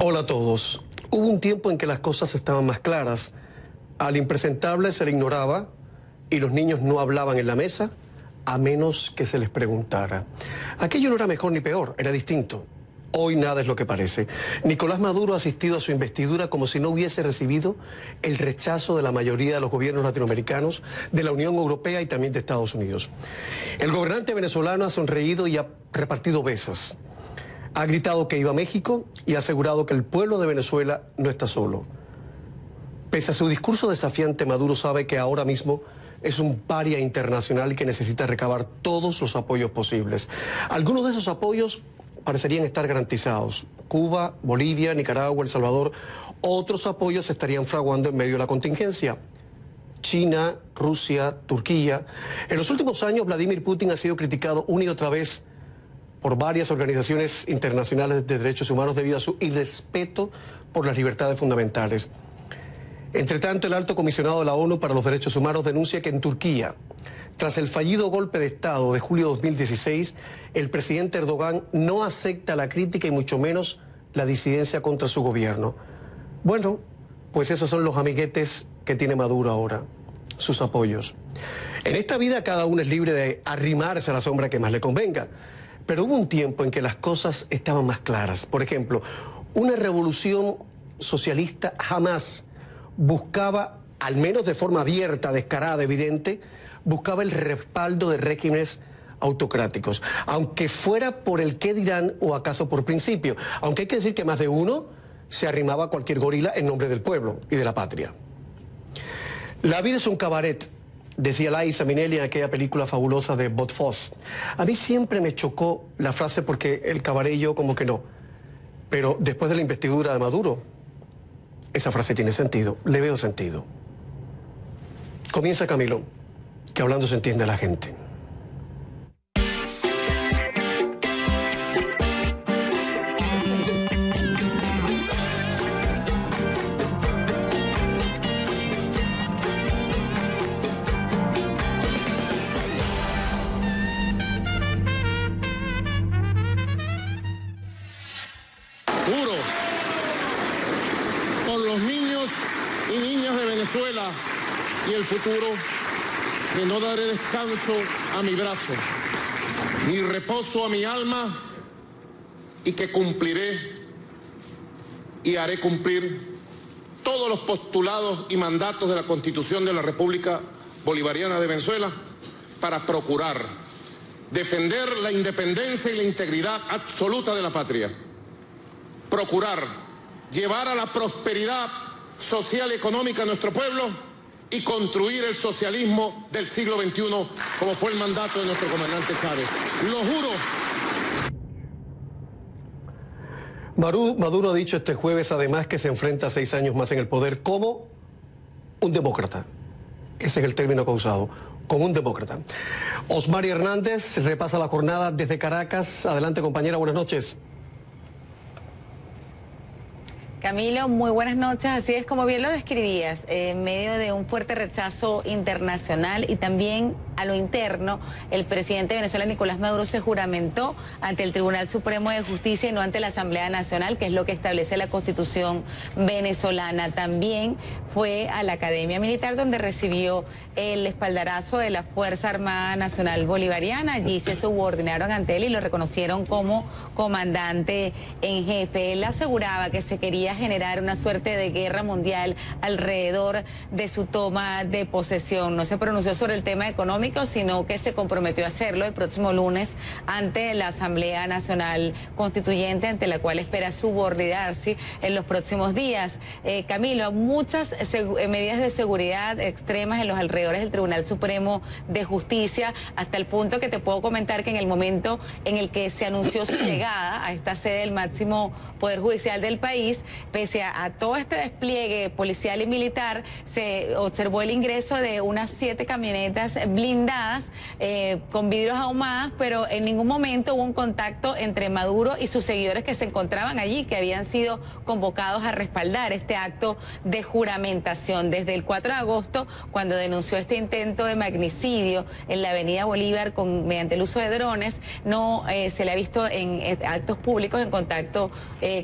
Hola a todos. Hubo un tiempo en que las cosas estaban más claras. Al impresentable se le ignoraba y los niños no hablaban en la mesa a menos que se les preguntara. Aquello no era mejor ni peor, era distinto. Hoy nada es lo que parece. Nicolás Maduro ha asistido a su investidura como si no hubiese recibido el rechazo de la mayoría de los gobiernos latinoamericanos, de la Unión Europea y también de Estados Unidos. El gobernante venezolano ha sonreído y ha repartido besos. Ha gritado que iba a México y ha asegurado que el pueblo de Venezuela no está solo. Pese a su discurso desafiante, Maduro sabe que ahora mismo es un paria internacional y que necesita recabar todos los apoyos posibles. Algunos de esos apoyos parecerían estar garantizados. Cuba, Bolivia, Nicaragua, El Salvador. Otros apoyos se estarían fraguando en medio de la contingencia. China, Rusia, Turquía. En los últimos años, Vladimir Putin ha sido criticado una y otra vez por varias organizaciones internacionales de derechos humanos debido a su irrespeto por las libertades fundamentales. Entre tanto, el alto comisionado de la ONU para los Derechos Humanos denuncia que en Turquía, tras el fallido golpe de Estado de julio de 2016, el presidente Erdogan no acepta la crítica y mucho menos la disidencia contra su gobierno. Bueno, pues esos son los amiguetes que tiene Maduro ahora, sus apoyos. En esta vida cada uno es libre de arrimarse a la sombra que más le convenga. Pero hubo un tiempo en que las cosas estaban más claras. Por ejemplo, una revolución socialista jamás buscaba, al menos de forma abierta, descarada, evidente, buscaba el respaldo de regímenes autocráticos, aunque fuera por el qué dirán o acaso por principio, aunque hay que decir que más de uno se arrimaba a cualquier gorila en nombre del pueblo y de la patria. La vida es un cabaret, decía Liza Minnelli en aquella película fabulosa de Bob Fosse. A mí siempre me chocó la frase porque el cabaret yo como que no. Pero después de la investidura de Maduro, esa frase tiene sentido, le veo sentido. Comienza Camilo, que hablando se entiende a la gente. Juro por los niños y niñas de Venezuela y el futuro que no daré descanso a mi brazo, ni reposo a mi alma, y que cumpliré y haré cumplir todos los postulados y mandatos de la Constitución de la República Bolivariana de Venezuela para procurar defender la independencia y la integridad absoluta de la patria, procurar llevar a la prosperidad social y económica a nuestro pueblo y construir el socialismo del siglo XXI, como fue el mandato de nuestro comandante Chávez. Lo juro. Maduro ha dicho este jueves además que se enfrenta a 6 años más en el poder como un demócrata. Ese es el término que ha usado, como un demócrata. Osmari Hernández repasa la jornada desde Caracas. Adelante, compañera, buenas noches. Camilo, muy buenas noches. Así es, como bien lo describías, en medio de un fuerte rechazo internacional y también a lo interno, el presidente de Venezuela, Nicolás Maduro, se juramentó ante el Tribunal Supremo de Justicia y no ante la Asamblea Nacional, que es lo que establece la Constitución venezolana. También fue a la Academia Militar, donde recibió el espaldarazo de la Fuerza Armada Nacional Bolivariana. Allí se subordinaron ante él y lo reconocieron como comandante en jefe. Él aseguraba que se quería generar una suerte de guerra mundial alrededor de su toma de posesión. No se pronunció sobre el tema económico, sino que se comprometió a hacerlo el próximo lunes ante la Asamblea Nacional Constituyente, ante la cual espera subordinarse en los próximos días. Camilo, muchas medidas de seguridad extremas en los alrededores del Tribunal Supremo de Justicia, hasta el punto que te puedo comentar que en el momento en el que se anunció su llegada a esta sede del máximo Poder Judicial del país, pese a todo este despliegue policial y militar, se observó el ingreso de unas 7 camionetas blindadas blindadas con vidrios ahumadas, pero en ningún momento hubo un contacto entre Maduro y sus seguidores que se encontraban allí, que habían sido convocados a respaldar este acto de juramentación. Desde el 4 de agosto, cuando denunció este intento de magnicidio en la avenida Bolívar mediante el uso de drones, no se le ha visto en actos públicos en contacto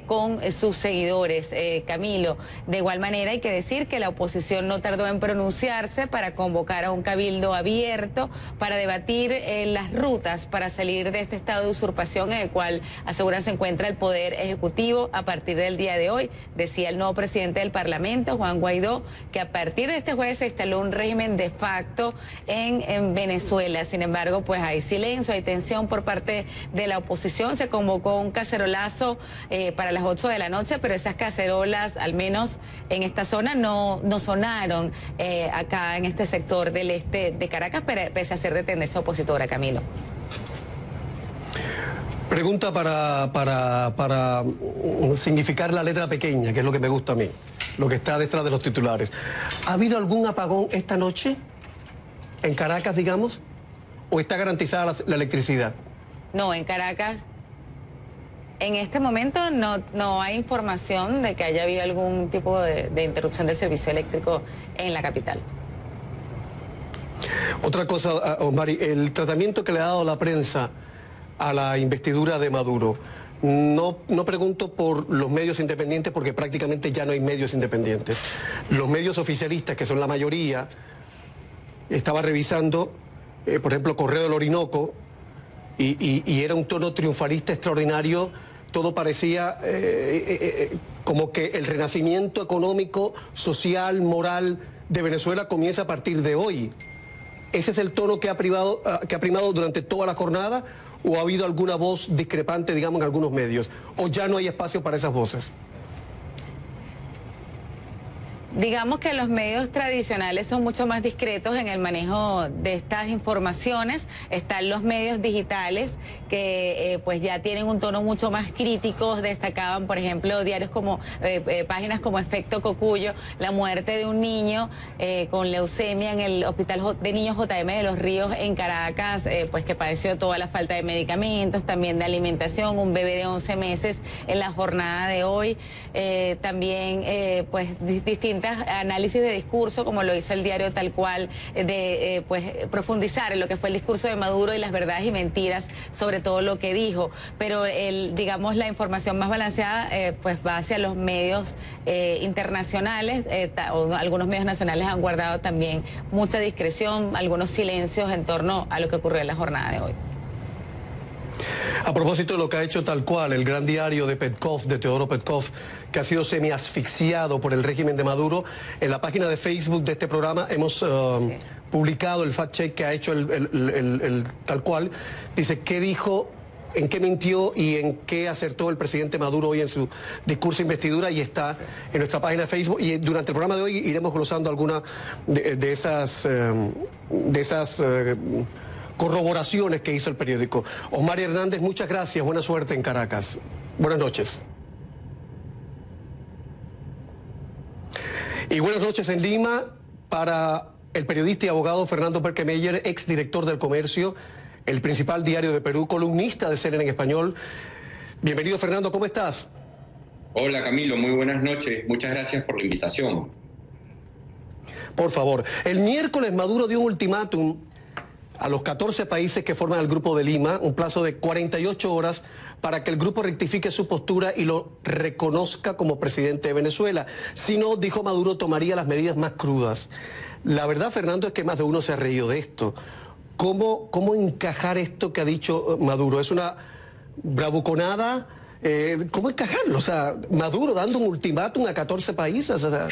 con sus seguidores. Camilo, de igual manera hay que decir que la oposición no tardó en pronunciarse para convocar a un cabildo abierto para debatir las rutas para salir de este estado de usurpación en el cual aseguran se encuentra el Poder Ejecutivo a partir del día de hoy. Decía el nuevo presidente del Parlamento, Juan Guaidó, que a partir de este jueves se instaló un régimen de facto en Venezuela. Sin embargo, pues hay silencio, hay tensión por parte de la oposición. Se convocó un cacerolazo para las 8 de la noche, pero esas cacerolas, al menos en esta zona, no sonaron acá en este sector del este de Caracas, pese a ser de tendencia opositora, Camilo. Pregunta para significar la letra pequeña, que es lo que me gusta a mí, lo que está detrás de los titulares. ¿Ha habido algún apagón esta noche en Caracas, digamos? ¿O está garantizada la electricidad? No, en Caracas, en este momento no hay información de que haya habido algún tipo de interrupción del servicio eléctrico en la capital. Otra cosa, Omari, el tratamiento que le ha dado la prensa a la investidura de Maduro. No pregunto por los medios independientes porque prácticamente ya no hay medios independientes. Los medios oficialistas, que son la mayoría, estaba revisando, por ejemplo, Correo del Orinoco, y era un tono triunfalista extraordinario. Todo parecía como que el renacimiento económico, social, moral de Venezuela comienza a partir de hoy. ¿Ese es el tono que ha primado durante toda la jornada? ¿O ha habido alguna voz discrepante, digamos, en algunos medios? ¿O ya no hay espacio para esas voces? Digamos que los medios tradicionales son mucho más discretos en el manejo de estas informaciones. Están los medios digitales que pues ya tienen un tono mucho más crítico. Destacaban, por ejemplo, diarios como páginas como Efecto Cocuyo, la muerte de un niño con leucemia en el Hospital de Niños JM de Los Ríos en Caracas, pues que padeció toda la falta de medicamentos, también de alimentación, un bebé de 11 meses en la jornada de hoy. También pues distintos análisis de discurso, como lo hizo el diario Tal Cual, de pues profundizar en lo que fue el discurso de Maduro y las verdades y mentiras sobre todo lo que dijo. Pero digamos la información más balanceada pues va hacia los medios internacionales, o algunos medios nacionales han guardado también mucha discreción, algunos silencios en torno a lo que ocurrió en la jornada de hoy. A propósito de lo que ha hecho Tal Cual, el gran diario de Petkov, de Teodoro Petkov, que ha sido semi-asfixiado por el régimen de Maduro, en la página de Facebook de este programa hemos publicado el fact-check que ha hecho el Tal Cual. Dice qué dijo, en qué mintió y en qué acertó el presidente Maduro hoy en su discurso de investidura, y está en nuestra página de Facebook. Y durante el programa de hoy iremos glosando algunas de esas corroboraciones que hizo el periódico. Omari Hernández, muchas gracias, buena suerte en Caracas. Buenas noches. Y buenas noches en Lima para el periodista y abogado Fernando Perquemeyer, exdirector del Comercio, el principal diario de Perú, columnista de CNN en español. Bienvenido, Fernando, ¿cómo estás? Hola, Camilo, muy buenas noches. Muchas gracias por la invitación. Por favor, el miércoles Maduro dio un ultimátum a los 14 países que forman el Grupo de Lima, un plazo de 48 horas para que el grupo rectifique su postura y lo reconozca como presidente de Venezuela. Si no, dijo Maduro, tomaría las medidas más crudas. La verdad, Fernando, es que más de uno se ha reído de esto. ¿Cómo encajar esto que ha dicho Maduro? ¿Es una bravuconada? ¿Cómo encajarlo? O sea, Maduro dando un ultimátum a 14 países, o sea...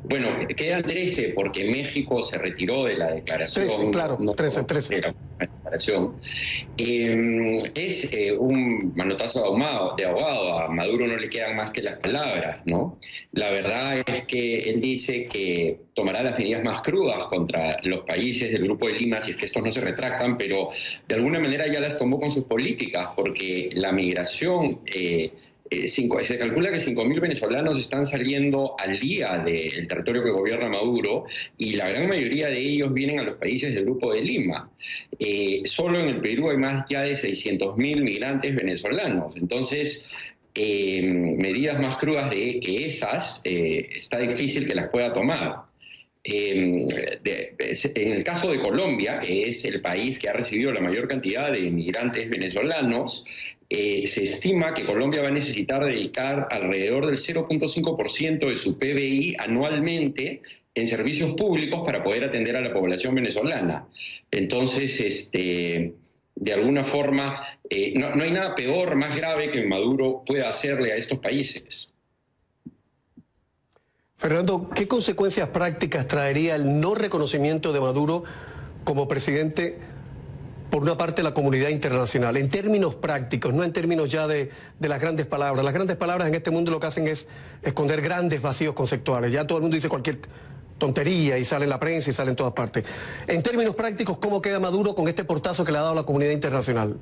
Bueno, quedan 13 porque México se retiró de la declaración. 13, claro, 13. Era una declaración. Es un manotazo de ahogado. A Maduro no le quedan más que las palabras, ¿no? La verdad es que él dice que tomará las medidas más crudas contra los países del Grupo de Lima si es que estos no se retractan, pero de alguna manera ya las tomó con sus políticas, porque la migración se calcula que 5.000 venezolanos están saliendo al día del territorio que gobierna Maduro y la gran mayoría de ellos vienen a los países del Grupo de Lima. Solo en el Perú hay más ya de 600.000 migrantes venezolanos. Entonces, medidas más crudas que esas, está difícil que las pueda tomar. En el caso de Colombia, que es el país que ha recibido la mayor cantidad de migrantes venezolanos, se estima que Colombia va a necesitar dedicar alrededor del 0.5% de su PBI anualmente en servicios públicos para poder atender a la población venezolana. Entonces, de alguna forma, no hay nada peor, más grave que Maduro pueda hacerle a estos países. Fernando, ¿qué consecuencias prácticas traería el no reconocimiento de Maduro como presidente por una parte de la comunidad internacional? En términos prácticos, no en términos ya de las grandes palabras. Las grandes palabras en este mundo lo que hacen es esconder grandes vacíos conceptuales. Ya todo el mundo dice cualquier tontería y sale en la prensa y sale en todas partes. En términos prácticos, ¿cómo queda Maduro con este portazo que le ha dado la comunidad internacional?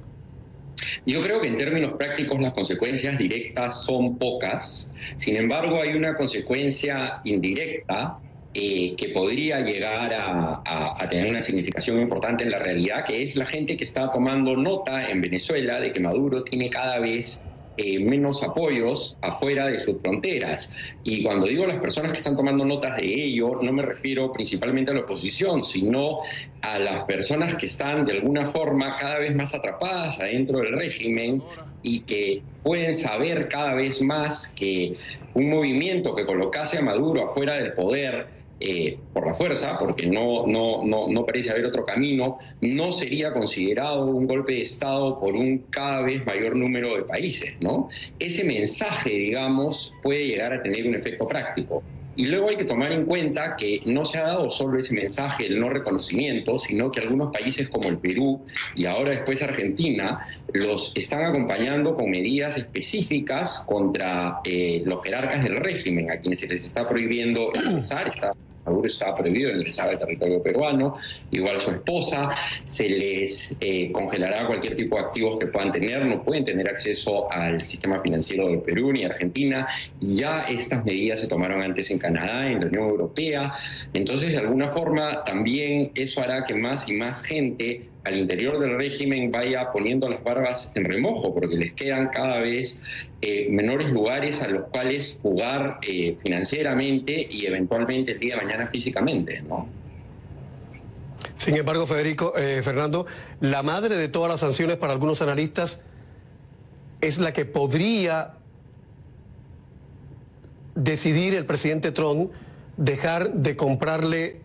Yo creo que en términos prácticos las consecuencias directas son pocas. Sin embargo, hay una consecuencia indirecta que podría llegar a tener una significación importante en la realidad, que es la gente que está tomando nota en Venezuela de que Maduro tiene cada vez menos apoyos afuera de sus fronteras. Y cuando digo las personas que están tomando notas de ello, no me refiero principalmente a la oposición, sino a las personas que están de alguna forma cada vez más atrapadas adentro del régimen y que pueden saber cada vez más que un movimiento que colocase a Maduro afuera del poder por la fuerza, porque no parece haber otro camino, no sería considerado un golpe de Estado por un cada vez mayor número de países, ¿no? Ese mensaje, digamos, puede llegar a tener un efecto práctico. Y luego hay que tomar en cuenta que no se ha dado solo ese mensaje del no reconocimiento, sino que algunos países como el Perú y ahora después Argentina los están acompañando con medidas específicas contra los jerarcas del régimen, a quienes se les está prohibiendo ingresar, Maduro está prohibido ingresar al territorio peruano, igual su esposa, se les congelará cualquier tipo de activos que puedan tener, no pueden tener acceso al sistema financiero del Perú ni Argentina. Ya estas medidas se tomaron antes en Canadá, en la Unión Europea. Entonces, de alguna forma, también eso hará que más y más gente al interior del régimen vaya poniendo las barbas en remojo, porque les quedan cada vez menores lugares a los cuales jugar financieramente y eventualmente el día de mañana físicamente, ¿no? Sin embargo, Fernando, la madre de todas las sanciones para algunos analistas es la que podría decidir el presidente Trump dejar de comprarle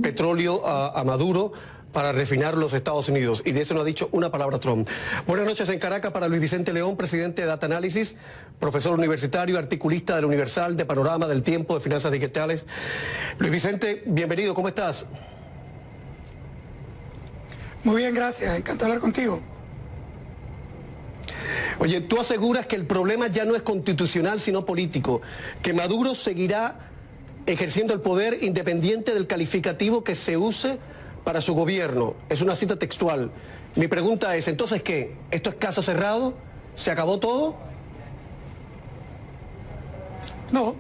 petróleo a Maduro para refinar los Estados Unidos. Y de eso no ha dicho una palabra Trump. Buenas noches en Caracas para Luis Vicente León, presidente de Data Analysis, profesor universitario, articulista del Universal, de Panorama, del Tiempo, de Finanzas Digitales. Luis Vicente, bienvenido, ¿cómo estás? Muy bien, gracias. Encantado de hablar contigo. Oye, tú aseguras que el problema ya no es constitucional, sino político, que Maduro seguirá ejerciendo el poder independiente del calificativo que se use para su gobierno. Es una cita textual. Mi pregunta es, ¿entonces qué? ¿Esto es caso cerrado? ¿Se acabó todo? No.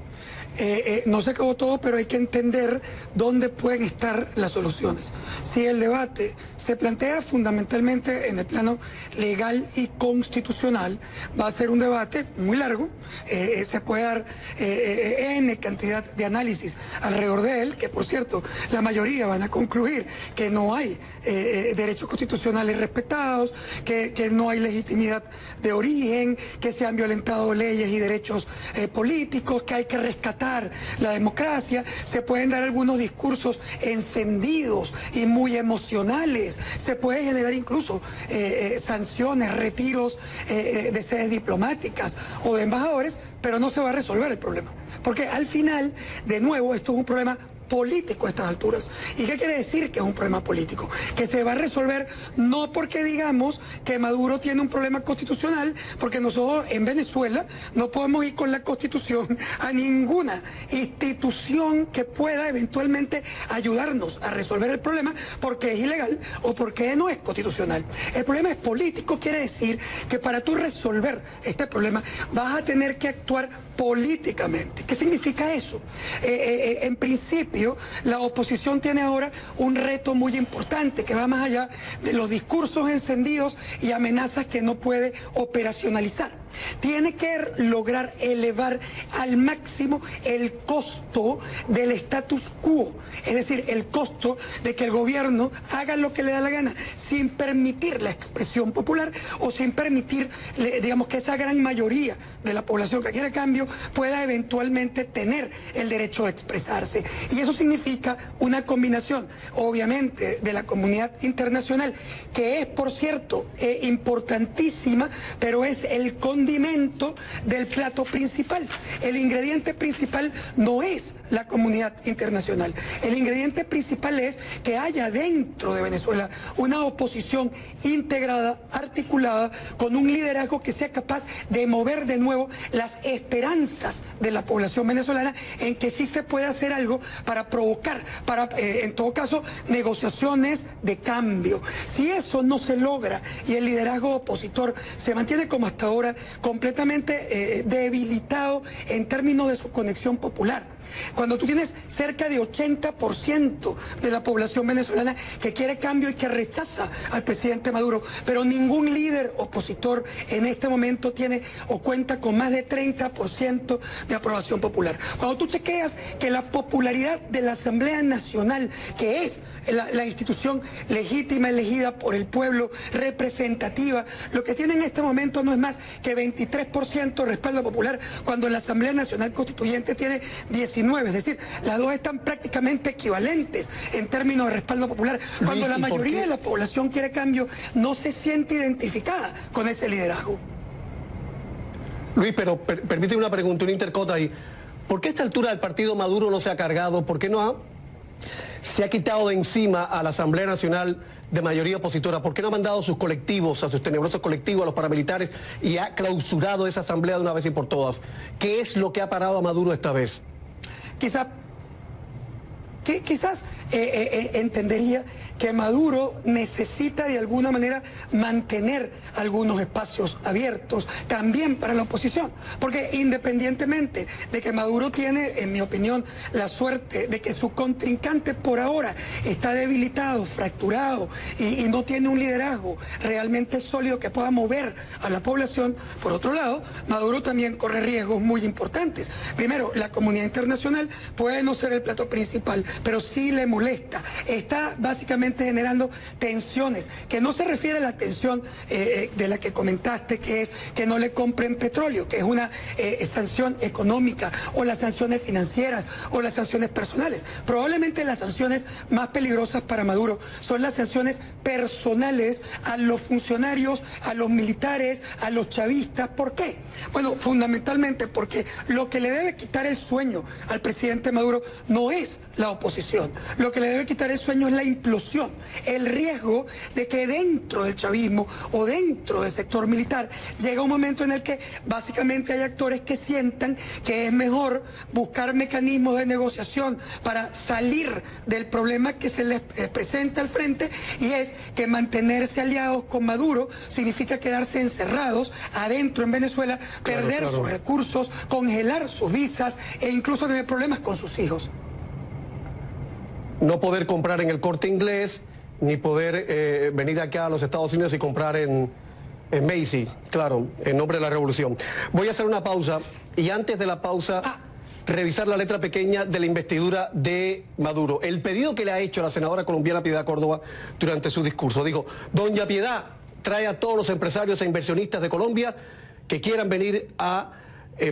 No se acabó todo, pero hay que entender dónde pueden estar las soluciones. Si el debate se plantea fundamentalmente en el plano legal y constitucional, va a ser un debate muy largo, se puede dar N cantidad de análisis alrededor de él, que por cierto, la mayoría van a concluir que no hay derechos constitucionales respetados, que no hay legitimidad de origen, que se han violentado leyes y derechos políticos, que hay que rescatar la democracia. Se pueden dar algunos discursos encendidos y muy emocionales, se puede generar incluso sanciones, retiros de sedes diplomáticas o de embajadores, pero no se va a resolver el problema, porque al final, de nuevo, esto es un problema político a estas alturas. ¿Y qué quiere decir que es un problema político? Que se va a resolver no porque digamos que Maduro tiene un problema constitucional, porque nosotros en Venezuela no podemos ir con la Constitución a ninguna institución que pueda eventualmente ayudarnos a resolver el problema porque es ilegal o porque no es constitucional. El problema es político, quiere decir que para tú resolver este problema vas a tener que actuar políticamente. ¿Qué significa eso? En principio, la oposición tiene ahora un reto muy importante que va más allá de los discursos encendidos y amenazas que no puede operacionalizar. Tiene que lograr elevar al máximo el costo del status quo, es decir, el costo de que el gobierno haga lo que le da la gana, sin permitir la expresión popular o sin permitir, digamos, que esa gran mayoría de la población que quiere cambio pueda eventualmente tener el derecho de expresarse. Y eso significa una combinación, obviamente, de la comunidad internacional, que es, por cierto, importantísima, pero es el condimento del plato principal. El ingrediente principal no es la comunidad internacional. El ingrediente principal es que haya dentro de Venezuela una oposición integrada, articulada, con un liderazgo que sea capaz de mover de nuevo las esperanzas de la población venezolana en que sí se puede hacer algo para provocar, en todo caso, negociaciones de cambio. Si eso no se logra y el liderazgo opositor se mantiene como hasta ahora, completamente debilitado en términos de su conexión popular. Cuando tú tienes cerca de 80% de la población venezolana que quiere cambio y que rechaza al presidente Maduro, pero ningún líder opositor en este momento tiene o cuenta con más de 30% de aprobación popular. Cuando tú chequeas que la popularidad de la Asamblea Nacional, que es la institución legítima elegida por el pueblo, representativa, lo que tiene en este momento no es más que 23% de respaldo popular, cuando la Asamblea Nacional Constituyente tiene 19%. Es decir, las dos están prácticamente equivalentes en términos de respaldo popular. Cuando la mayoría de la población quiere cambio, no se siente identificada con ese liderazgo. Luis, pero permíteme una pregunta, una intercota ahí. ¿Por qué a esta altura el partido Maduro no se ha cargado? ¿Por qué no se ha quitado de encima a la Asamblea Nacional de mayoría opositora? ¿Por qué no ha mandado a sus colectivos, a sus tenebrosos colectivos, a los paramilitares y ha clausurado esa asamblea de una vez y por todas? ¿Qué es lo que ha parado a Maduro esta vez? Quizás entendería que Maduro necesita de alguna manera mantener algunos espacios abiertos también para la oposición, porque independientemente de que Maduro tiene, en mi opinión, la suerte de que su contrincante por ahora está debilitado, fracturado y no tiene un liderazgo realmente sólido que pueda mover a la población, por otro lado, Maduro también corre riesgos muy importantes. Primero, la comunidad internacional puede no ser el plato principal, pero sí le molesta. Está básicamente generando tensiones, que no se refiere a la tensión de la que comentaste, que es que no le compren petróleo, que es una sanción económica, o las sanciones financieras, o las sanciones personales. Probablemente las sanciones más peligrosas para Maduro son las sanciones personales a los funcionarios, a los militares, a los chavistas. ¿Por qué? Bueno, fundamentalmente porque lo que le debe quitar el sueño al presidente Maduro no es la oposición. Lo que le debe quitar el sueño es la implosión, el riesgo de que dentro del chavismo o dentro del sector militar llega un momento en el que básicamente hay actores que sientan que es mejor buscar mecanismos de negociación para salir del problema que se les presenta al frente, y es que mantenerse aliados con Maduro significa quedarse encerrados adentro en Venezuela, perder sus recursos, congelar sus visas e incluso tener problemas con sus hijos. No poder comprar en el Corte Inglés, ni poder venir acá a los Estados Unidos y comprar en Macy, claro, en nombre de la revolución. Voy a hacer una pausa y antes de la pausa revisar la letra pequeña de la investidura de Maduro. El pedido que le ha hecho la senadora colombiana Piedad Córdoba durante su discurso. Dijo: doña Piedad, trae a todos los empresarios e inversionistas de Colombia que quieran venir a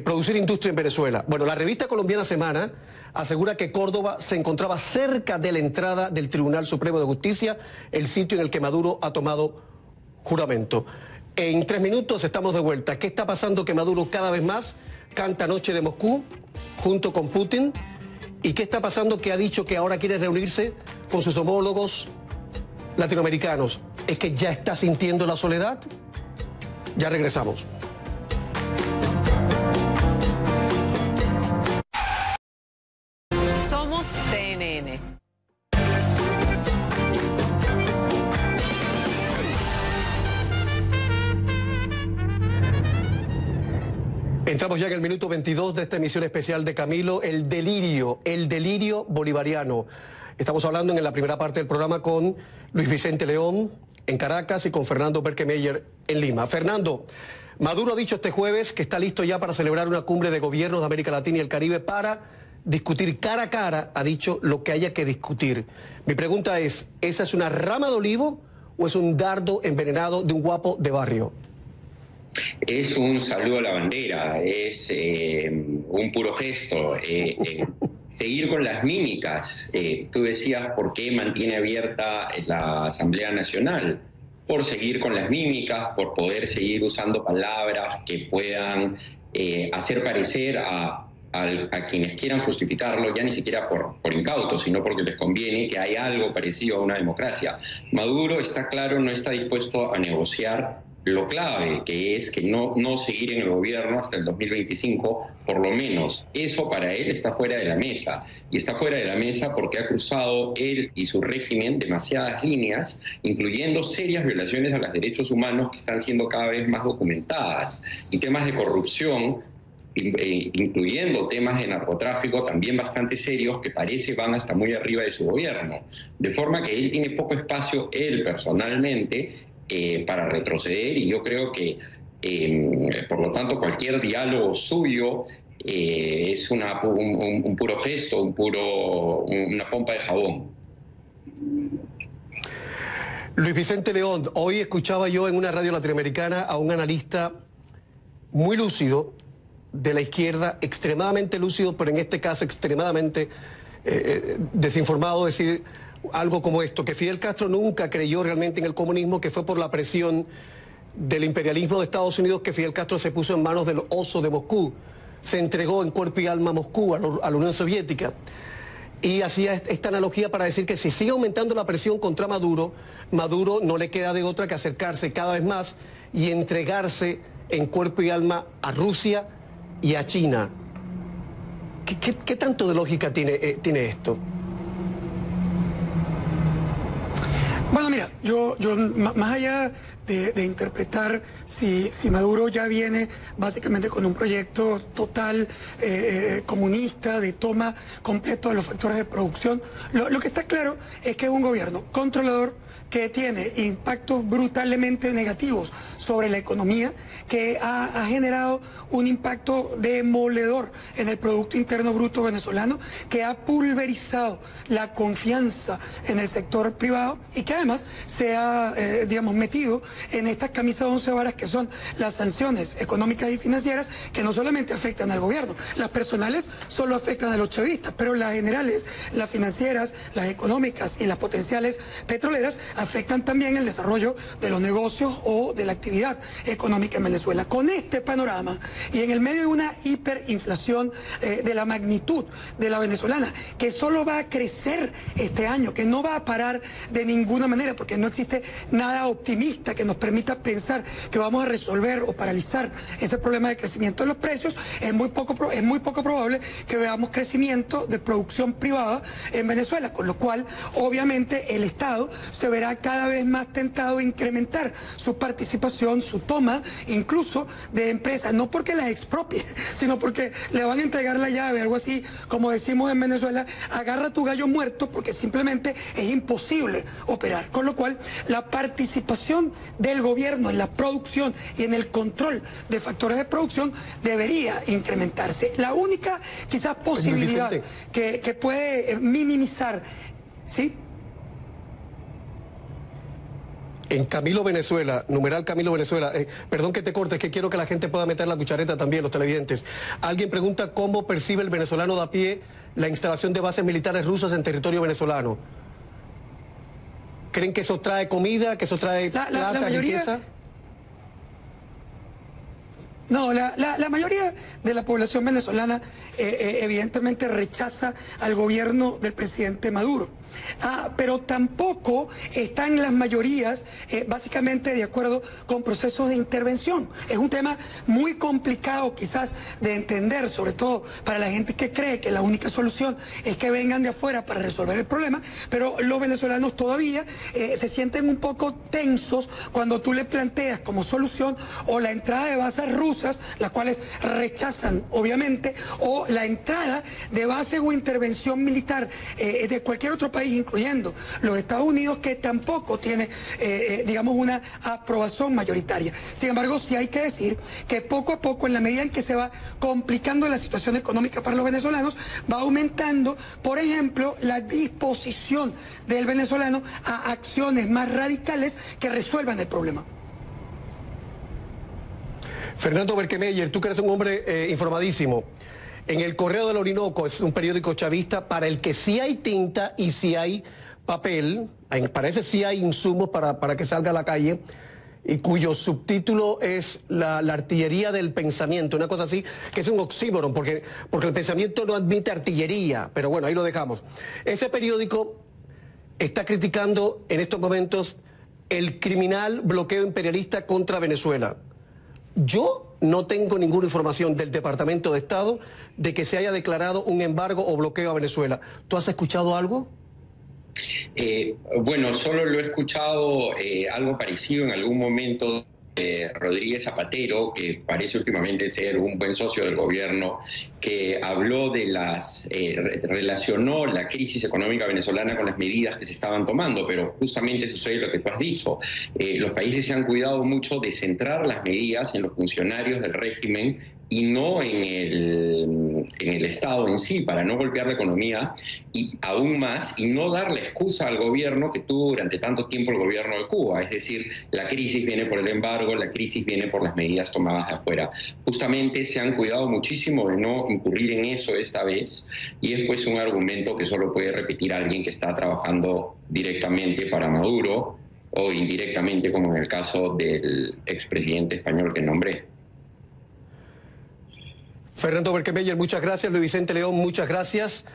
producir industria en Venezuela. Bueno, la revista colombiana Semana asegura que Córdoba se encontraba cerca de la entrada del Tribunal Supremo de Justicia, el sitio en el que Maduro ha tomado juramento. En 3 minutos estamos de vuelta. ¿Qué está pasando? Que Maduro cada vez más canta Noche de Moscú junto con Putin ¿Y qué está pasando que ha dicho que ahora quiere reunirse con sus homólogos latinoamericanos? ¿Es que ya está sintiendo la soledad? Ya regresamos. Somos TNN. Entramos ya en el minuto 22 de esta emisión especial de Camilo, el delirio bolivariano. Estamos hablando en la primera parte del programa con Luis Vicente León en Caracas y con Fernando Berkemeyer en Lima. Fernando, Maduro ha dicho este jueves que está listo ya para celebrar una cumbre de gobiernos de América Latina y el Caribe para discutir cara a cara, ha dicho, lo que haya que discutir. Mi pregunta es, ¿esa es una rama de olivo o es un dardo envenenado de un guapo de barrio? Es un saludo a la bandera, es un puro gesto. Seguir con las mímicas. Tú decías por qué mantiene abierta la Asamblea Nacional. Por seguir con las mímicas, por poder seguir usando palabras que puedan hacer parecer a quienes quieran justificarlo, ya ni siquiera por incautos, sino porque les conviene, que hay algo parecido a una democracia. Maduro, está claro, no está dispuesto a negociar lo clave, que es que no seguir en el gobierno hasta el 2025, por lo menos. Eso para él está fuera de la mesa. Y está fuera de la mesa porque ha cruzado él y su régimen demasiadas líneas, incluyendo serias violaciones a los derechos humanos que están siendo cada vez más documentadas. Y temas de corrupción, incluyendo temas de narcotráfico también bastante serios, que parece van hasta muy arriba de su gobierno. De forma que él tiene poco espacio, él personalmente, para retroceder, y yo creo que, por lo tanto, cualquier diálogo suyo es un puro gesto, una pompa de jabón. Luis Vicente León, hoy escuchaba yo en una radio latinoamericana a un analista muy lúcido de la izquierda, extremadamente lúcido, pero en este caso extremadamente desinformado, decir algo como esto, que Fidel Castro nunca creyó realmente en el comunismo, que fue por la presión del imperialismo de Estados Unidos que Fidel Castro se puso en manos del oso de Moscú, se entregó en cuerpo y alma a Moscú, a la Unión Soviética. Y hacía esta analogía para decir que si sigue aumentando la presión contra Maduro, Maduro no le queda de otra que acercarse cada vez más y entregarse en cuerpo y alma a Rusia y a China. ¿Qué tanto de lógica tiene esto? Bueno, mira, yo más allá de interpretar si Maduro ya viene básicamente con un proyecto total comunista de toma completo de los factores de producción, lo que está claro es que es un gobierno controlador que tiene impactos brutalmente negativos sobre la economía, que ha generado un impacto demoledor en el Producto Interno Bruto venezolano, que ha pulverizado la confianza en el sector privado y que además se ha, metido en estas camisas de 11 varas que son las sanciones económicas y financieras, que no solamente afectan al gobierno, las personales solo afectan a los chavistas, pero las generales, las financieras, las económicas y las potenciales petroleras afectan también el desarrollo de los negocios o de la actividad económica en Venezuela. Con este panorama y en el medio de una hiperinflación de la magnitud de la venezolana, que solo va a crecer este año, que no va a parar de ninguna manera, porque no existe nada optimista que nos permita pensar que vamos a resolver o paralizar ese problema de crecimiento de los precios, es muy poco probable que veamos crecimiento de producción privada en Venezuela, con lo cual obviamente el Estado se verá cada vez más tentado a incrementar su participación, su toma, incluso de empresas, no porque las expropie, sino porque le van a entregar la llave, algo así como decimos en Venezuela, agarra tu gallo muerto, porque simplemente es imposible operar. Con lo cual, la participación del gobierno en la producción y en el control de factores de producción debería incrementarse. La única, quizás, posibilidad que puede minimizar, ¿sí?, en Camilo Venezuela, numeral Camilo Venezuela, perdón que te corte, es que quiero que la gente pueda meter la cuchareta también, los televidentes. Alguien pregunta cómo percibe el venezolano de a pie la instalación de bases militares rusas en territorio venezolano. ¿Creen que eso trae comida, que eso trae plata, riqueza? No, la mayoría de la población venezolana evidentemente rechaza al gobierno del presidente Maduro. Pero tampoco están las mayorías básicamente de acuerdo con procesos de intervención. Es un tema muy complicado quizás de entender, sobre todo para la gente que cree que la única solución es que vengan de afuera para resolver el problema, pero los venezolanos todavía se sienten un poco tensos cuando tú le planteas como solución o la entrada de bases rusas, las cuales rechazan obviamente, o la entrada de bases o intervención militar de cualquier otro país, incluyendo los Estados Unidos, que tampoco tiene, digamos, una aprobación mayoritaria. Sin embargo, sí hay que decir que poco a poco, en la medida en que se va complicando la situación económica para los venezolanos, va aumentando, por ejemplo, la disposición del venezolano a acciones más radicales que resuelvan el problema. Fernando Berkemeyer, tú que eres un hombre informadísimo. En el Correo del Orinoco, es un periódico chavista para el que sí hay tinta y sí hay papel, parece sí hay insumos para que salga a la calle, y cuyo subtítulo es la artillería del pensamiento, una cosa así, que es un oxímoron, porque el pensamiento no admite artillería, pero bueno, ahí lo dejamos. Ese periódico está criticando en estos momentos el criminal bloqueo imperialista contra Venezuela. Yo no tengo ninguna información del Departamento de Estado de que se haya declarado un embargo o bloqueo a Venezuela. ¿Tú has escuchado algo? Bueno, solo lo he escuchado algo parecido en algún momento. Rodríguez Zapatero, que parece últimamente ser un buen socio del gobierno, que habló de relacionó la crisis económica venezolana con las medidas que se estaban tomando, pero justamente sucede lo que tú has dicho. Los países se han cuidado mucho de centrar las medidas en los funcionarios del régimen y no en el Estado en sí, para no golpear la economía y aún más, y no dar la excusa al gobierno que tuvo durante tanto tiempo el gobierno de Cuba. Es decir, la crisis viene por el embargo, la crisis viene por las medidas tomadas de afuera. Justamente se han cuidado muchísimo de no incurrir en eso esta vez, y es pues un argumento que solo puede repetir alguien que está trabajando directamente para Maduro o indirectamente, como en el caso del expresidente español que nombré. Fernando Berkemeyer, muchas gracias. Luis Vicente León, muchas gracias.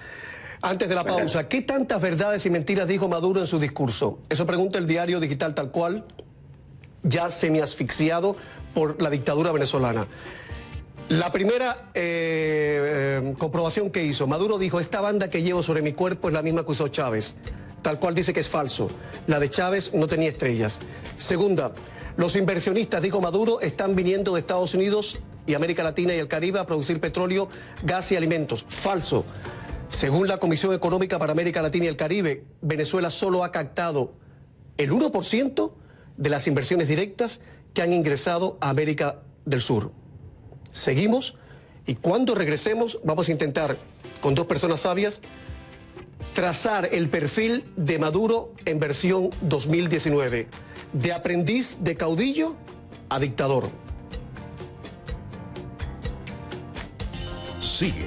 Antes de la pausa, ¿qué tantas verdades y mentiras dijo Maduro en su discurso? Eso pregunta el diario digital Tal Cual, ya semi-asfixiado por la dictadura venezolana. La primera comprobación que hizo, Maduro dijo: esta banda que llevo sobre mi cuerpo es la misma que usó Chávez. Tal Cual dice que es falso. La de Chávez no tenía estrellas. Segunda, los inversionistas, dijo Maduro, están viniendo de Estados Unidos y América Latina y el Caribe a producir petróleo, gas y alimentos. Falso. Según la Comisión Económica para América Latina y el Caribe, Venezuela solo ha captado el 1% de las inversiones directas que han ingresado a América del Sur. Seguimos, y cuando regresemos vamos a intentar, con dos personas sabias, trazar el perfil de Maduro en versión 2019, de aprendiz de caudillo a dictador. Sigue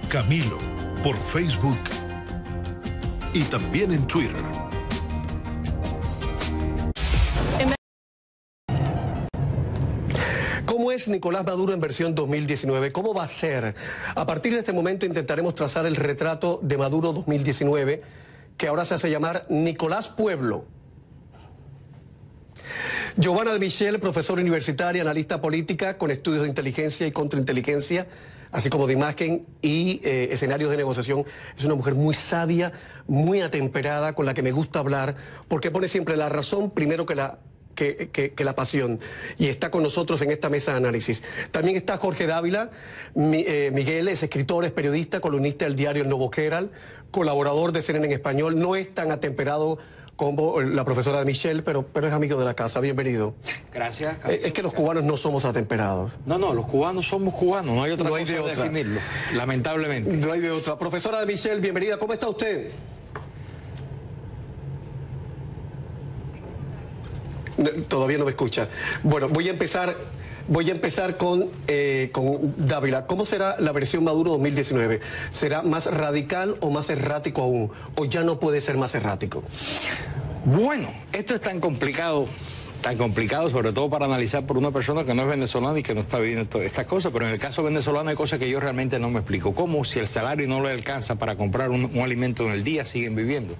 Camilo por Facebook y también en Twitter. ¿Cómo es Nicolás Maduro en versión 2019? ¿Cómo va a ser? A partir de este momento intentaremos trazar el retrato de Maduro 2019, que ahora se hace llamar Nicolás Pueblo. Giovanna de Michel, profesora universitaria, analista política con estudios de inteligencia y contrainteligencia, así como de imagen y escenarios de negociación. Es una mujer muy sabia, muy atemperada, con la que me gusta hablar, porque pone siempre la razón primero que la pasión. Y está con nosotros en esta mesa de análisis. También está Jorge Dávila. Miguel es escritor, es periodista, columnista del diario El Nuevo Herald, colaborador de CNN en español. No es tan atemperado como la profesora de Michelle, pero es amigo de la casa. Bienvenido. Gracias. Es que los cubanos no somos atemperados. No, los cubanos somos cubanos, no hay otra cosa de definirlo, lamentablemente. No hay de otra. Profesora de Michelle, bienvenida. ¿Cómo está usted? Todavía no me escucha. Bueno, voy a empezar con Dávila. ¿Cómo será la versión Maduro 2019? ¿Será más radical o más errático aún? ¿O ya no puede ser más errático? Bueno, esto es tan complicado tan complicado, sobre todo para analizar por una persona que no es venezolana y que no está viviendo todas estas cosas, pero en el caso venezolano hay cosas que yo realmente no me explico. ¿Cómo si el salario no le alcanza para comprar un alimento en el día siguen viviendo?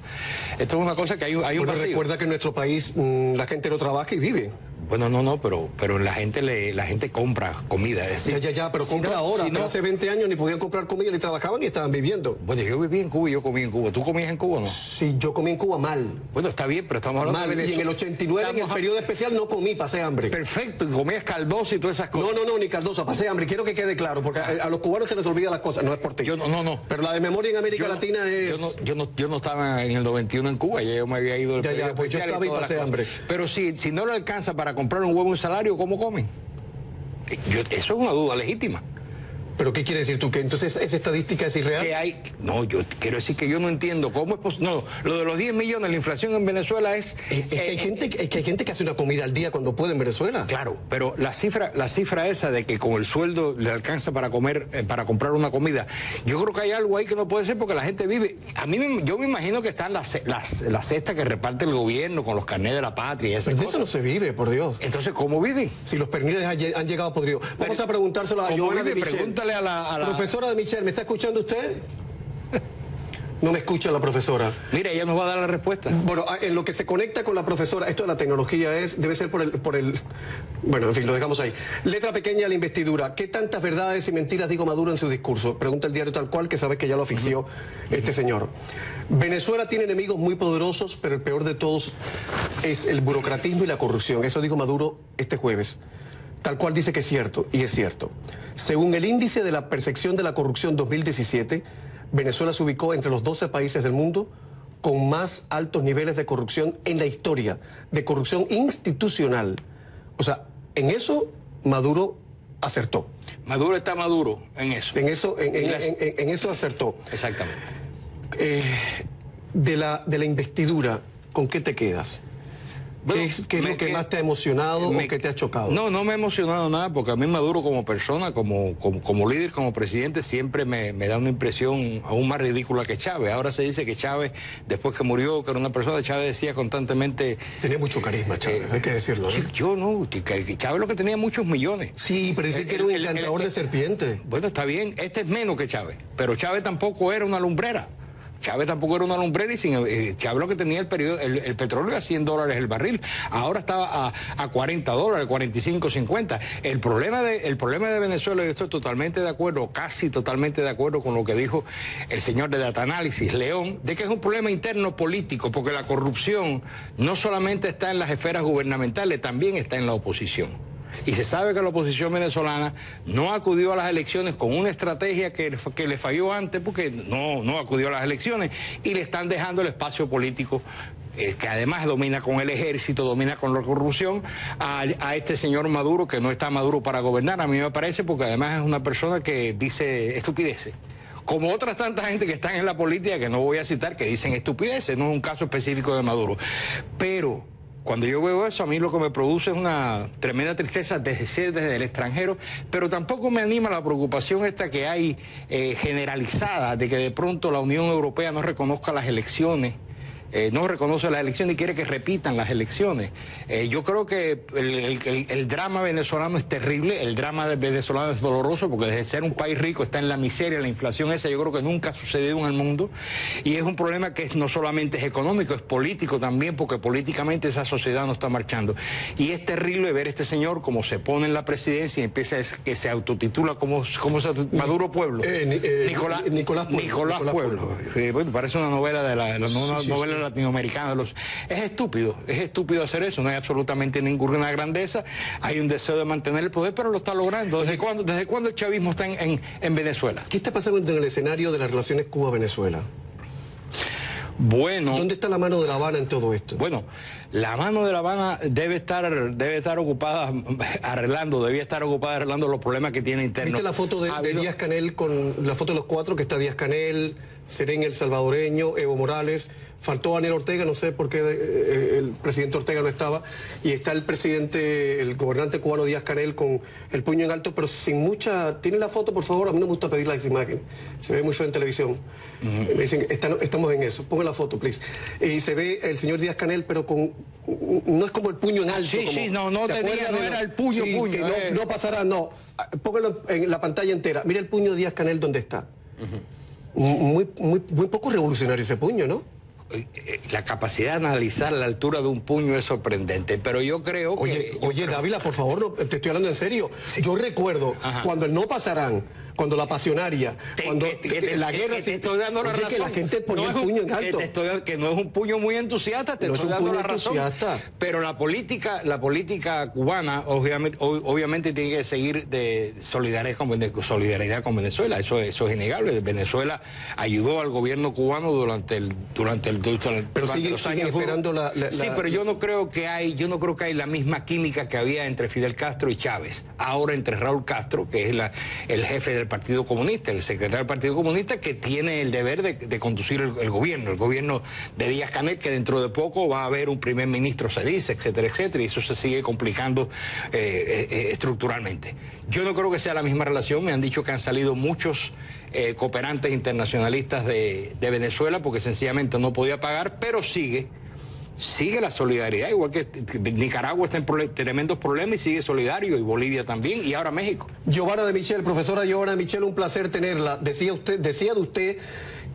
Esto es una cosa que hay un vacío. Recuerda que en nuestro país la gente no trabaja y vive. Bueno, no, pero la gente compra comida. Es decir, pero compra ahora. Pero hace 20 años ni podían comprar comida, ni trabajaban y estaban viviendo. Bueno, yo viví en Cuba y yo comí en Cuba. ¿Tú comías en Cuba o no? Sí, yo comí en Cuba mal. Bueno, está bien, pero estamos hablando de Venezuela. Y en el 89, en el periodo especial, no comí, pasé hambre. Perfecto, y comías caldosa y todas esas cosas. No, ni caldosa, pasé hambre. Quiero que quede claro, porque a los cubanos se les olvida las cosas, no es por ti. No. Pero la de memoria en América Latina es... Yo no estaba en el 91 en Cuba, ya yo me había ido del periodo pues yo estaba y pasé hambre. Pero si no le alcanza para comprar un huevo y un salario, ¿cómo comen? Eso es una duda legítima. ¿Pero qué quiere decir tú? ¿Que entonces esa estadística es irreal? No, yo quiero decir que yo no entiendo cómo es posible. No, lo de los 10 millones, la inflación en Venezuela es... que hay gente que hace una comida al día cuando puede en Venezuela. Claro, pero la cifra esa de que con el sueldo le alcanza para comer, para comprar una comida, yo creo que hay algo ahí que no puede ser porque la gente vive... Yo me imagino que están las cestas que reparte el gobierno con los carnets de la patria y esas cosas. Pero eso no se vive, por Dios. Entonces, ¿cómo viven? Si los perniles han llegado podridos. Vamos a preguntárselo a Joana de Michel. Pregúntale a la... Profesora de Michel, ¿me está escuchando usted? No me escucha la profesora. Mira, ella nos va a dar la respuesta. Bueno, en lo que se conecta con la profesora, esto de la tecnología debe ser por el... Bueno, en fin, lo dejamos ahí. Letra pequeña de la investidura. ¿Qué tantas verdades y mentiras dijo Maduro en su discurso? Pregunta el diario Tal Cual, que sabes que ya lo asfixió este señor. Venezuela tiene enemigos muy poderosos, pero el peor de todos es el burocratismo y la corrupción. Eso dijo Maduro este jueves. Tal Cual dice que es cierto, y es cierto. Según el índice de la percepción de la corrupción 2017, Venezuela se ubicó entre los 12 países del mundo con más altos niveles de corrupción en la historia, de corrupción institucional. O sea, en eso Maduro acertó. Maduro está maduro en eso. En eso acertó. Exactamente. De la investidura, ¿con qué te quedas? Bueno, ¿Qué es lo que más te ha emocionado o qué te ha chocado? No me ha emocionado nada porque a mí Maduro como persona, como líder, como presidente, siempre me da una impresión aún más ridícula que Chávez. Ahora se dice que Chávez, después que murió, que era una persona, Chávez decía constantemente... Tenía mucho carisma Chávez, hay que decirlo, ¿no? Yo no, Chávez lo que tenía muchos millones. Sí, pero dice que era un encantador de serpientes. Bueno, está bien, este es menos que Chávez, pero Chávez tampoco era una lumbrera. Chávez tampoco era una lumbrera y Chávez lo que tenía el petróleo a $100 el barril. Ahora estaba a $40, 45, 50. El problema de Venezuela, y yo estoy totalmente de acuerdo, casi totalmente de acuerdo con lo que dijo el señor de Data Análisis, León, de que es un problema interno político, porque la corrupción no solamente está en las esferas gubernamentales, también está en la oposición. Y se sabe que la oposición venezolana no acudió a las elecciones con una estrategia que le falló antes, porque no acudió a las elecciones, y le están dejando el espacio político, que además domina con el ejército, domina con la corrupción, a este señor Maduro, que no está maduro para gobernar, a mí me parece, porque además es una persona que dice estupideces. Como otras tantas gente que están en la política, que no voy a citar, que dicen estupideces, no es un caso específico de Maduro. Pero... cuando yo veo eso, a mí lo que me produce es una tremenda tristeza desde el extranjero, pero tampoco me anima la preocupación esta que hay generalizada de que de pronto la Unión Europea no reconozca las elecciones, no reconoce las elecciones y quiere que repitan las elecciones. Yo creo que el drama venezolano es terrible, el drama venezolano es doloroso porque desde ser un país rico está en la miseria, la inflación esa yo creo que nunca ha sucedido en el mundo y es un problema que no solamente es económico, es político también porque políticamente esa sociedad no está marchando. Y es terrible ver este señor como se pone en la presidencia y empieza que se autotitula como Maduro Pueblo. Nicolás Pueblo. Bueno, parece una novela de la novela latinoamericana. Es estúpido hacer eso, no hay absolutamente ninguna grandeza, hay un deseo de mantener el poder, pero lo está logrando. ¿Desde cuándo el chavismo está en Venezuela? ¿Qué está pasando en el escenario de las relaciones Cuba-Venezuela? Bueno... ¿dónde está la mano de La Habana en todo esto? Bueno, la mano de La Habana debe estar ocupada arreglando los problemas que tiene internos. ¿Viste la foto de Díaz-Canel con la foto de los cuatro que está Díaz-Canel, Serén el salvadoreño, Evo Morales, faltó Daniel Ortega, no sé por qué el presidente Ortega no estaba, y está el gobernante cubano Díaz-Canel con el puño en alto, pero sin mucha... ¿Tiene la foto, por favor? A mí no me gusta pedir las imágenes, se ve muy feo en televisión. Me dicen, estamos en eso, ponga la foto, please. Y se ve el señor Díaz-Canel, pero con... No es como el puño en alto. Sí, como, sí, no era el puño, sí, puño. Que no pasará, no. Póngalo en la pantalla entera. Mira el puño Díaz-Canel donde está. Muy poco revolucionario ese puño, ¿no? La capacidad de analizar la altura de un puño es sorprendente, pero yo creo que... Oye, Dávila, por favor, no, te estoy hablando en serio. Sí. Yo recuerdo cuando el no pasarán, cuando la pasionaria, cuando la guerra... Te estoy dando la razón. Que la gente ponía el puño en alto. Que no es un puño muy entusiasta, te estoy dando la razón. Pero la política cubana obviamente tiene que seguir de solidaridad con Venezuela. Eso es innegable. Venezuela ayudó al gobierno cubano durante pero sigue esperando Sí, pero yo no creo que hay la misma química que había entre Fidel Castro y Chávez. Ahora entre Raúl Castro, que es el jefe del Partido Comunista, el secretario del Partido Comunista, que tiene el deber de conducir el gobierno de Díaz-Canel, que dentro de poco va a haber un primer ministro, se dice, etcétera, etcétera, y eso se sigue complicando estructuralmente. Yo no creo que sea la misma relación. Me han dicho que han salido muchos cooperantes internacionalistas de Venezuela porque sencillamente no podía pagar, pero sigue la solidaridad, igual que Nicaragua está en tremendos problemas y sigue solidario, y Bolivia también, y ahora México. Giovanna de Michel, profesora Giovanna de Michel, un placer tenerla. Decía de usted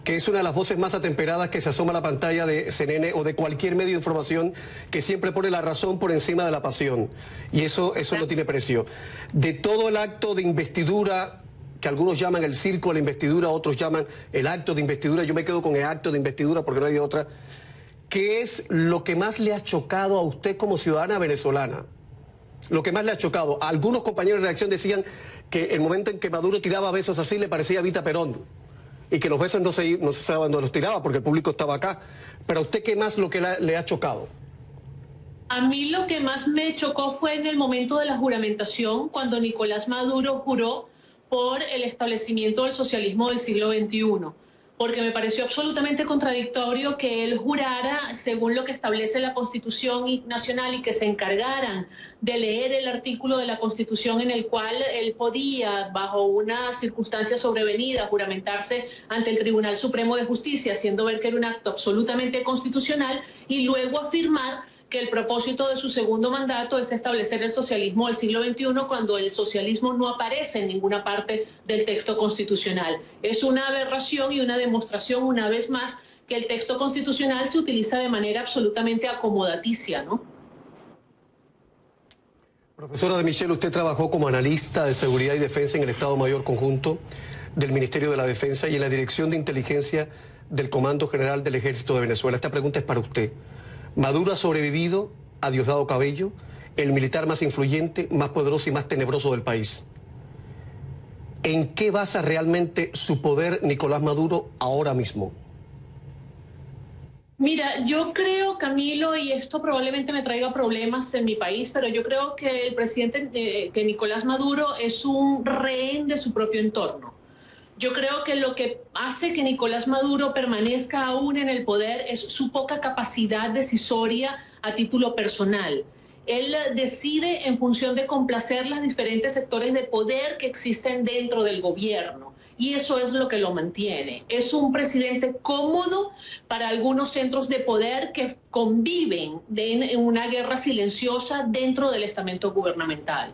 que es una de las voces más atemperadas que se asoma a la pantalla de CNN o de cualquier medio de información, que siempre pone la razón por encima de la pasión, y eso no tiene precio. De todo el acto de investidura, que algunos llaman el circo de la investidura, otros llaman el acto de investidura, yo me quedo con el acto de investidura porque no hay otra. ¿Qué es lo que más le ha chocado a usted como ciudadana venezolana? Lo que más le ha chocado. Algunos compañeros de reacción decían que el momento en que Maduro tiraba besos así le parecía a Evita Perón, y que los besos no se sabe dónde los tiraba porque el público estaba acá. Pero a usted, ¿qué más lo que le ha chocado? A mí lo que más me chocó fue en el momento de la juramentación, cuando Nicolás Maduro juró por el establecimiento del socialismo del siglo XXI, porque me pareció absolutamente contradictorio que él jurara según lo que establece la Constitución Nacional y que se encargaran de leer el artículo de la Constitución en el cual él podía, bajo una circunstancia sobrevenida, juramentarse ante el Tribunal Supremo de Justicia, haciendo ver que era un acto absolutamente constitucional, y luego afirmar que el propósito de su segundo mandato es establecer el socialismo del siglo XXI cuando el socialismo no aparece en ninguna parte del texto constitucional. Es una aberración y una demostración, una vez más, que el texto constitucional se utiliza de manera absolutamente acomodaticia, ¿no? Profesora de Michel, usted trabajó como analista de seguridad y defensa en el Estado Mayor Conjunto del Ministerio de la Defensa y en la Dirección de Inteligencia del Comando General del Ejército de Venezuela. Esta pregunta es para usted. Maduro ha sobrevivido a Diosdado Cabello, el militar más influyente, más poderoso y más tenebroso del país. ¿En qué basa realmente su poder Nicolás Maduro ahora mismo? Mira, yo creo, Camilo, y esto probablemente me traiga problemas en mi país, pero yo creo que el presidente, que Nicolás Maduro es un rehén de su propio entorno. Yo creo que lo que hace que Nicolás Maduro permanezca aún en el poder es su poca capacidad decisoria a título personal. Él decide en función de complacer los diferentes sectores de poder que existen dentro del gobierno, y eso es lo que lo mantiene. Es un presidente cómodo para algunos centros de poder que conviven en una guerra silenciosa dentro del estamento gubernamental.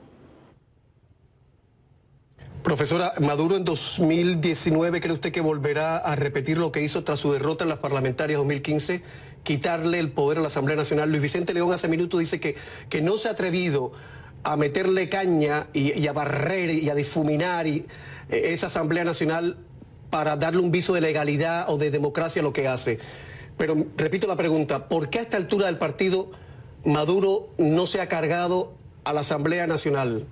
Profesora, Maduro en 2019, ¿cree usted que volverá a repetir lo que hizo tras su derrota en las parlamentarias 2015, quitarle el poder a la Asamblea Nacional? Luis Vicente León hace minutos dice que no se ha atrevido a meterle caña y a barrer y a difuminar esa Asamblea Nacional para darle un viso de legalidad o de democracia a lo que hace. Pero repito la pregunta, ¿por qué a esta altura del partido Maduro no se ha cargado a la Asamblea Nacional?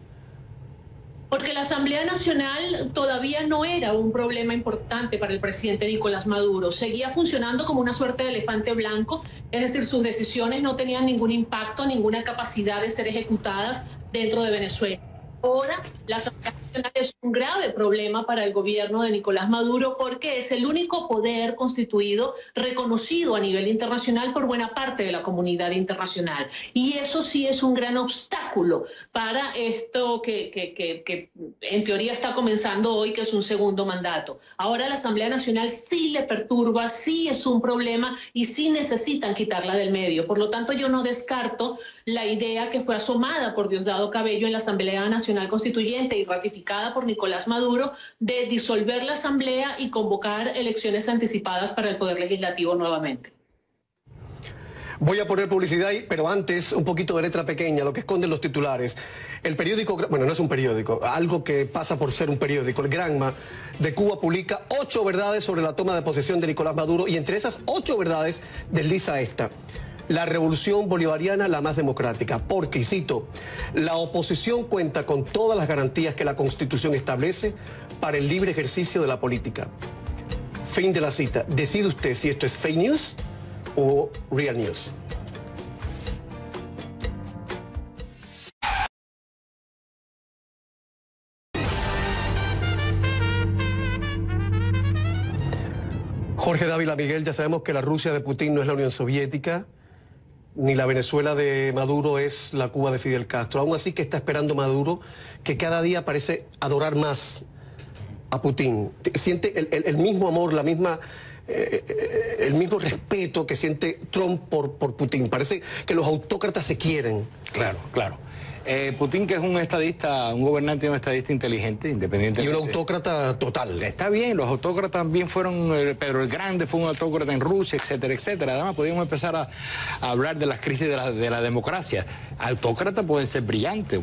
Porque la Asamblea Nacional todavía no era un problema importante para el presidente Nicolás Maduro. Seguía funcionando como una suerte de elefante blanco, es decir, sus decisiones no tenían ningún impacto, ninguna capacidad de ser ejecutadas dentro de Venezuela. Ahora, la Asamblea Nacional es un grave problema para el gobierno de Nicolás Maduro porque es el único poder constituido reconocido a nivel internacional por buena parte de la comunidad internacional. Y eso sí es un gran obstáculo para esto que en teoría está comenzando hoy, que es un segundo mandato. Ahora la Asamblea Nacional sí le perturba, sí es un problema y sí necesitan quitarla del medio. Por lo tanto, yo no descarto la idea que fue asomada por Diosdado Cabello en la Asamblea Nacional Constituyente y ratificada por Nicolás Maduro de disolver la Asamblea y convocar elecciones anticipadas para el Poder Legislativo nuevamente. Voy a poner publicidad ahí, pero antes un poquito de letra pequeña, lo que esconden los titulares. El periódico, bueno, no es un periódico, algo que pasa por ser un periódico, el Granma de Cuba publica 8 verdades sobre la toma de posesión de Nicolás Maduro y entre esas 8 verdades desliza esta: la revolución bolivariana la más democrática, porque, y cito, la oposición cuenta con todas las garantías que la Constitución establece para el libre ejercicio de la política. Fin de la cita. Decide usted si esto es fake news o real news. Jorge Dávila, Miguel, ya sabemos que la Rusia de Putin no es la Unión Soviética, ni la Venezuela de Maduro es la Cuba de Fidel Castro. Aún así, ¿qué está esperando Maduro, que cada día parece adorar más a Putin? Siente el mismo amor, la misma, el mismo respeto que siente Trump por Putin. Parece que los autócratas se quieren. Claro, claro. Putin, que es un estadista, un gobernante y un estadista inteligente, independiente. Y un autócrata total. Está bien, los autócratas también fueron, Pedro el Grande fue un autócrata en Rusia, etcétera, etcétera. Además, podríamos empezar a hablar de las crisis de la democracia. Autócratas pueden ser brillantes,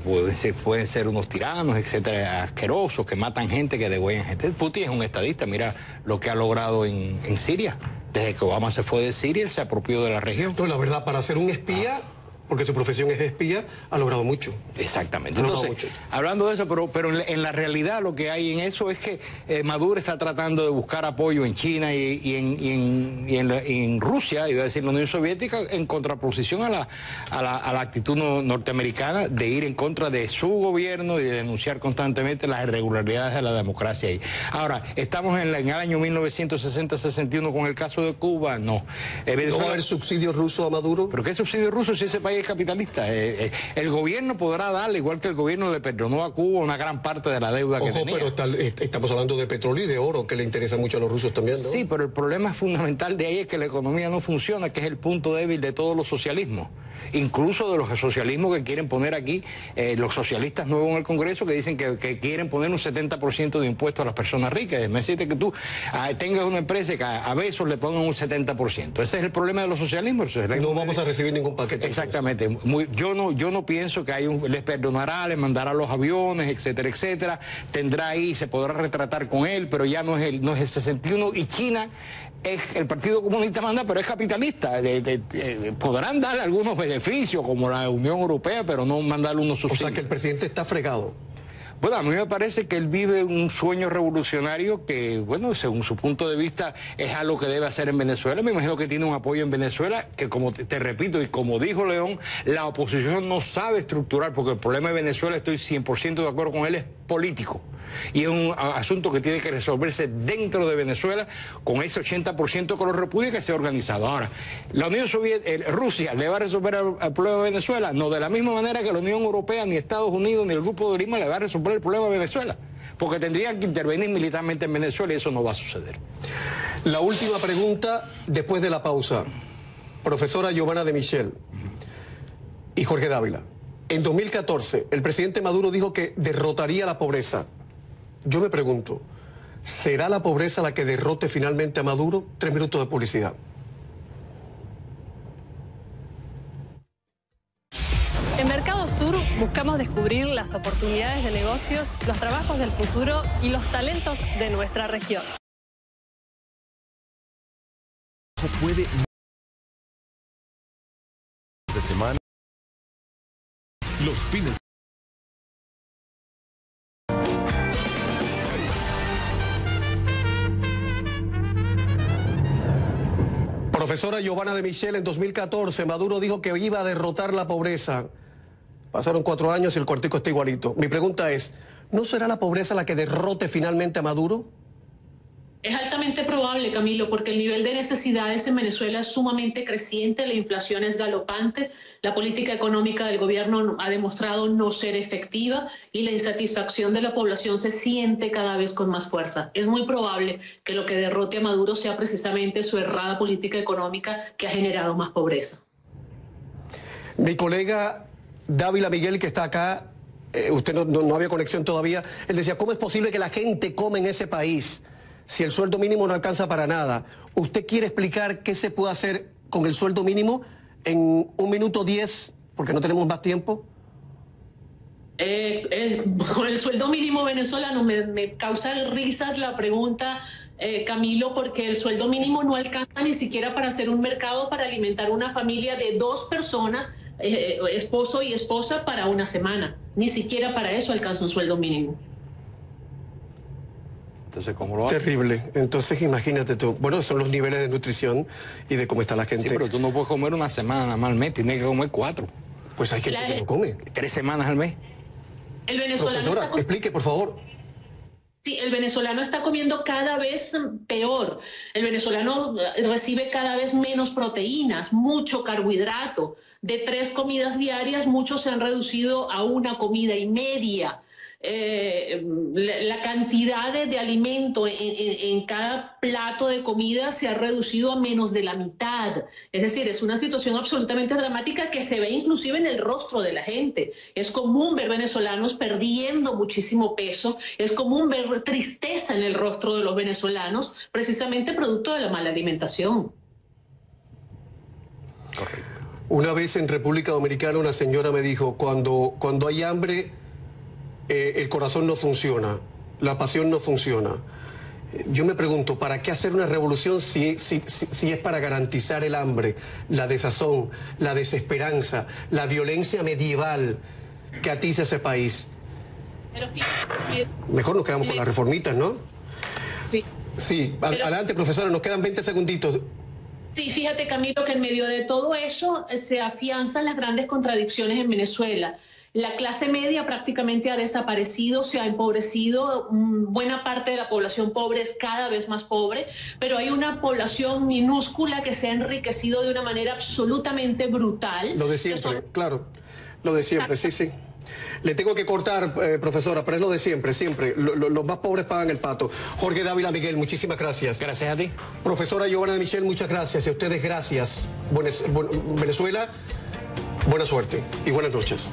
pueden ser unos tiranos, etcétera, asquerosos, que matan gente, que degüellan gente. Putin es un estadista, mira lo que ha logrado en Siria. Desde que Obama se fue de Siria, él se apropió de la región. No, la verdad, para ser un espía... porque su profesión es espía, ha logrado mucho. Exactamente. Entonces, hablando de eso, pero en la realidad lo que hay en eso es que Maduro está tratando de buscar apoyo en China y en Rusia, iba a decir la Unión Soviética, en contraposición a la actitud norteamericana de ir en contra de su gobierno y de denunciar constantemente las irregularidades de la democracia ahí. Ahora, ¿estamos en el año 1960-61 con el caso de Cuba? No. ¿No va a haber subsidio ruso a Maduro? ¿Pero qué subsidio ruso si ese país es capitalista? El gobierno podrá darle, igual que el gobierno le perdonó a Cuba, una gran parte de la deuda que tenía. Pero estamos hablando de petróleo y de oro, que le interesa mucho a los rusos también, ¿no? Sí, pero el problema fundamental de ahí es que la economía no funciona, que es el punto débil de todos los socialismos. Incluso de los socialismos que quieren poner aquí, los socialistas nuevos en el Congreso que dicen que quieren poner un 70% de impuestos a las personas ricas. Me deciste que tú tengas una empresa y que a besos le pongan un 70%. Ese es el problema de los socialismos. No vamos a recibir ningún paquete. Exactamente. Yo no pienso que les perdonará, les mandará los aviones, etcétera, etcétera. Tendrá ahí, se podrá retratar con él, pero ya no es el 61. Y China, el Partido Comunista manda, pero es capitalista. Podrán darle algunos beneficios como la Unión Europea, pero no mandarle unos subsidios. O sea que el presidente está fregado. Bueno, a mí me parece que él vive un sueño revolucionario que, bueno, según su punto de vista, es algo que debe hacer en Venezuela. Me imagino que tiene un apoyo en Venezuela, que como te repito, y como dijo León, la oposición no sabe estructurar, porque el problema de Venezuela, estoy 100% de acuerdo con él, es político. Y es un asunto que tiene que resolverse dentro de Venezuela con ese 80% con los repúblicas que se ha organizado. Ahora, la Unión Soviética, Rusia, ¿le va a resolver el problema de Venezuela? No, de la misma manera que la Unión Europea, ni Estados Unidos, ni el Grupo de Lima le va a resolver el problema de Venezuela, porque tendrían que intervenir militarmente en Venezuela y eso no va a suceder. La última pregunta después de la pausa. Profesora Giovanna de Michel y Jorge Dávila. En 2014, el presidente Maduro dijo que derrotaría la pobreza. Yo me pregunto, ¿será la pobreza la que derrote finalmente a Maduro? 3 minutos de publicidad. En Mercado Sur buscamos descubrir las oportunidades de negocios, los trabajos del futuro y los talentos de nuestra región. Puede de semana, los fines. Profesora Giovanna de Michel, en 2014 Maduro dijo que iba a derrotar la pobreza. Pasaron 4 años y el cuartico está igualito. Mi pregunta es, ¿no será la pobreza la que derrote finalmente a Maduro? Es altamente probable, Camilo, porque el nivel de necesidades en Venezuela es sumamente creciente, la inflación es galopante, la política económica del gobierno ha demostrado no ser efectiva y la insatisfacción de la población se siente cada vez con más fuerza. Es muy probable que lo que derrote a Maduro sea precisamente su errada política económica que ha generado más pobreza. Mi colega Dávila Miguel, que está acá, usted no había conexión todavía, él decía, ¿cómo es posible que la gente come en ese país si el sueldo mínimo no alcanza para nada? ¿Usted quiere explicar qué se puede hacer con el sueldo mínimo en 1 minuto 10, porque no tenemos más tiempo? Con el sueldo mínimo venezolano me causa risas la pregunta, Camilo, porque el sueldo mínimo no alcanza ni siquiera para hacer un mercado para alimentar una familia de 2 personas, esposo y esposa, para una semana. Ni siquiera para eso alcanza un sueldo mínimo. Entonces, ¿cómo lo hace? Terrible. Entonces, imagínate tú. Bueno, son los niveles de nutrición y de cómo está la gente. Sí, pero tú no puedes comer una semana nada más al mes, tienes que comer 4. Pues hay gente que no come. 3 semanas al mes. El venezolano Profesora, explique, por favor. Sí, el venezolano está comiendo cada vez peor. El venezolano recibe cada vez menos proteínas, mucho carbohidrato. De 3 comidas diarias, muchos se han reducido a 1 comida y media. La cantidad de alimento en cada plato de comida se ha reducido a menos de la mitad. Es decir, es una situación absolutamente dramática que se ve inclusive en el rostro de la gente. Es común ver venezolanos perdiendo muchísimo peso, es común ver tristeza en el rostro de los venezolanos, precisamente producto de la mala alimentación. Correcto. Una vez en República Dominicana una señora me dijo, cuando hay hambre, el corazón no funciona, la pasión no funciona. Yo me pregunto, ¿para qué hacer una revolución si es para garantizar el hambre, la desazón, la desesperanza, la violencia medieval que atiza ese país? Mejor nos quedamos con las reformitas, ¿no? Sí. Sí, adelante, profesora, nos quedan 20 segunditos. Sí, fíjate, Camilo, que en medio de todo eso se afianzan las grandes contradicciones en Venezuela. La clase media prácticamente ha desaparecido, se ha empobrecido, buena parte de la población pobre es cada vez más pobre, pero hay una población minúscula que se ha enriquecido de una manera absolutamente brutal. Lo de siempre, claro, lo de siempre, sí, sí. Le tengo que cortar, profesora, pero es lo de siempre, siempre. Los más pobres pagan el pato. Jorge Dávila Miguel, muchísimas gracias. Gracias a ti. Profesora Giovanna de Michel, muchas gracias. Y a ustedes, gracias. Venezuela, buena suerte y buenas noches.